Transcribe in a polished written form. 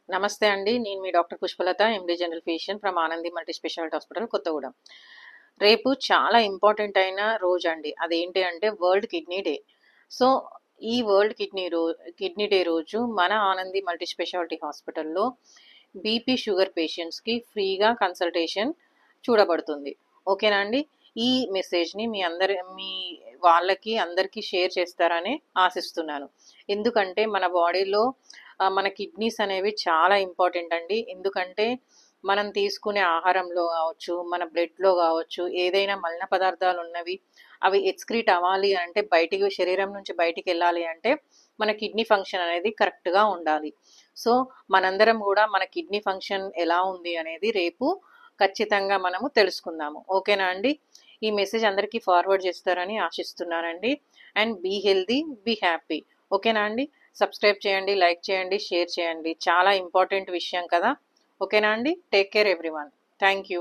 నమస్తే అండి. నేను మీ doctor Pushpalatha, MD general physician from Anandi multi specialty hospital, Kothagudem. రేపు చాలా ఇంపార్టెంట్ అయిన రోజండి. అదేంటి అంటే వరల్డ్ కిడ్నీ డే. సో, ఈ వరల్డ్ కిడ్నీ డే రోజు మన ఆనంది మల్టీ స్పెషాలిటీ హాస్పిటల్‌లో బీపీ, షుగర్ పేషెంట్స్‌కి ఫ్రీగా కన్సల్టేషన్ చూడబడుతుంది. ఓకేనా అండి? ఈ మెసేజ్‌ని మీ వాళ్ళకి అందరికీ షేర్ చేస్తారని ఆశిస్తున్నాను. ఎందుకంటే మన బాడీలో మన కిడ్నీస్ అనేవి చాలా ఇంపార్టెంట్ అండి. ఎందుకంటే మనం తీసుకునే ఆహారంలో కావచ్చు, మన బ్లడ్‌లో కావచ్చు, ఏదైనా మలిన పదార్థాలు ఉన్నవి అవి ఎక్స్‌క్రీట్ అవ్వాలి అంటే శరీరం నుంచి బయటికెళ్ళాలి అంటే మన కిడ్నీ ఫంక్షన్ అనేది కరెక్ట్‌గా ఉండాలి. సో, మనందరం గూడా మన కిడ్నీ ఫంక్షన్ ఎలా ఉంది అనేది రేపు ఖచ్చితంగా మనము తెలుసుకుందాము. ఓకేనా అండి? ఈ మెసేజ్ అందరికీ ఫార్వర్డ్ చేస్తారని ఆశిస్తున్నానండి. And be healthy, be happy. ఓకేనా అండి? సబ్స్క్రైబ్ చేయండి, లైక్ చేయండి, షేర్ చేయండి. చాలా ఇంపార్టెంట్ విషయం కదా! ఓకేనా అండి? Take care everyone. Thank you.